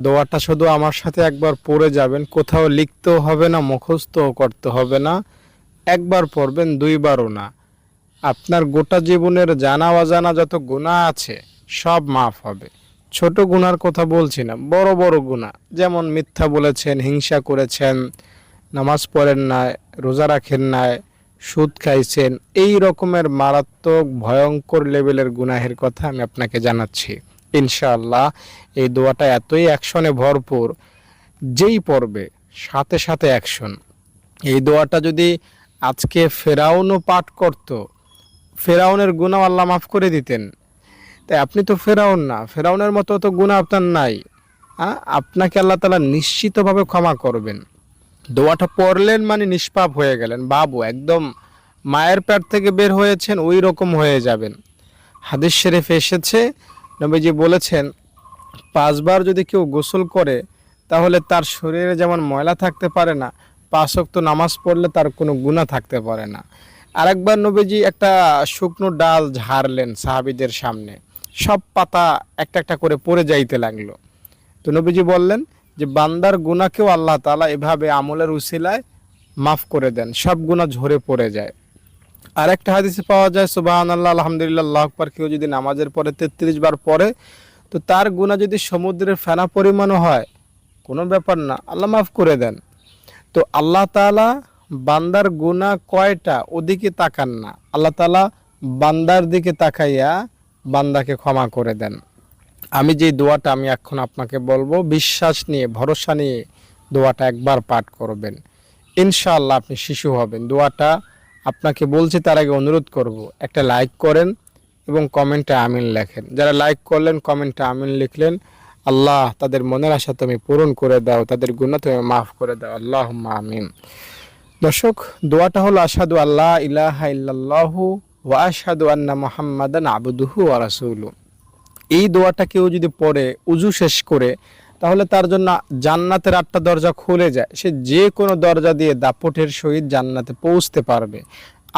দোয়াটা শুধু আমার সাথে একবার পড়ে যাবেন, কোথাও লিখতেও হবে না, মুখস্থও করতে হবে না। একবার পড়বেন, দুইবারও না। আপনার গোটা জীবনের জানা অজানা যত গুনাহ আছে সব মাফ হবে। ছোট গুনার কথা বলছি না, বড় বড় গুনাহ, যেমন মিথ্যা বলেছেন, হিংসা করেছেন, নামাজ পড়েন নাই, রোজা রাখেন নাই, সুদ খাইছেন, এই রকমের মারাত্মক ভয়ঙ্কর লেভেলের গুনাহের কথা আমি আপনাকে জানাচ্ছি। ইনশাআল্লাহ এই দোয়াটা এতই অ্যাকশনে ভরপুর, যেই পড়বে সাথে সাথে অ্যাকশন। এই দোয়াটা যদি আজকে ফেরাউনও পাঠ করত, ফেরাউনের গুনাহ আল্লাহ মাফ করে দিতেন। তাই আপনি তো ফেরাউন না, ফেরাউনের মতো তো গুনাহ আপনার নাই। আপনাকে আল্লাহ তাআলা নিশ্চিতভাবে ক্ষমা করবেন। দোয়াটা পড়লেন মানে নিষ্পাপ হয়ে গেলেন, বাবু একদম মায়ের পেট থেকে বের হয়েছেন ওই রকম হয়ে যাবেন। হাদিস শরীফে এসেছে, নবীজি বলেছেন 5 বার যদি কেউ গোসল করে তাহলে তার শরীরে যেমন ময়লা থাকতে পারে না, 5 ওয়াক্ত নামাজ পড়লে তার কোনো গুনাহ থাকতে পারে না। আরেকবার নবীজি একটা শুকনো ডাল ঝাড়লেন সাহাবীদের সামনে, সব পাতা একটা একটা করে পড়ে যাইতে লাগলো। তো নবীজি বললেন যে বান্দার গুনাহকেও আল্লাহ তাআলা এভাবে আমলের উসিলায় মাফ করে দেন, সব গুনাহ ঝরে পড়ে যায়। আর একটা হাদিসে পাওয়া যায় সুবহানাল্লাহ আলহামদুলিল্লাহ আল্লাহু আকবার কেউ যদি নামাজের পরে 33 বার পড়ে, তো তার গুনাহ যদি সমুদ্রের ফেনা পরিমাণও হয় কোনো ব্যাপার না, আল্লাহ মাফ করে দেন। তো আল্লাহ তাআলা বান্দার গুনাহ কয়টা ওদিকে তাকান না, আল্লাহ তাআলা বান্দার দিকে তাকাইয়া বান্দাকে ক্ষমা করে দেন। আমি যে দোয়াটা আমি এখন আপনাকে বলবো, বিশ্বাস নিয়ে ভরসা নিয়ে দোয়াটা একবার পাঠ করবেন, ইনশাআল্লাহ আপনি শিশু হবেন। দোয়াটা আপনাকে বলছি তার আগে অনুরোধ করব, একটা লাইক করেন এবং কমেন্টে আমিন লেখেন। যারা লাইক করলেন, কমেন্টে আমিন লিখলেন, আল্লাহ তাদের মনের আশা তুমি পূরণ করে দাও, তাদের গুনাহ তুমি মাফ করে দাও, আল্লাহুম্মা আমিন। দর্শক, দোয়াটা হলো আশহাদু আল্লা ইলাহা ইল্লাল্লাহু ওয়া আশহাদু আন্না মুহাম্মাদান আবদুহু ওয়া রাসূলুহু। এই দোয়াটা কেউ যদি পড়ে উজু শেষ করে, তাহলে তার জন্য জান্নাতের 8টা দরজা খুলে যায়, সে যে কোনো দরজা দিয়ে দাপটের সহিত জান্নাতে পৌঁছতে পারবে।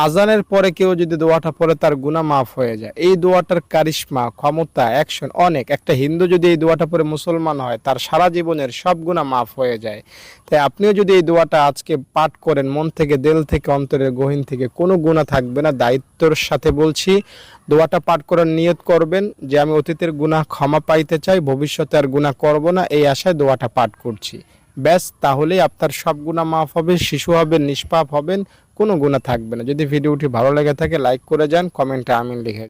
আজানের পরে কেউ যদি দোয়াটা পড়ে তার গুনাহ মাফ হয়ে যায়। এই দোয়াটার কারিশমা, ক্ষমতা, অ্যাকশন অনেক। একটা হিন্দু যদি এই দোয়াটা পড়ে মুসলমান হয়, তার সারা জীবনের সব গুনাহ মাফ হয়ে যায়। তাই আপনিও যদি এই দোয়াটা আজকে পাঠ করেন, মন থেকে, দিল থেকে, অন্তরের গহীন থেকে, কোনো গুনাহ থাকবে না। দায়িত্বর সাথে বলছি, দোয়াটা পাঠ করার নিয়ত করবেন যে আমি অতীতের গুনাহ ক্ষমা পাইতে চাই, ভবিষ্যতে আর গুনাহ করব না, এই আশায় দোয়াটা পাঠ করছি। ব্যাস, তাহলেই আপনার সব গুনাহ মাফ হবে, শিশু হবেন, নিষ্পাপ হবেন, কোনো গুনাহ থাকবে না। যদি ভিডিওটি ভালো লেগে থাকে লাইক করে যান, কমেন্টে আমিন লিখে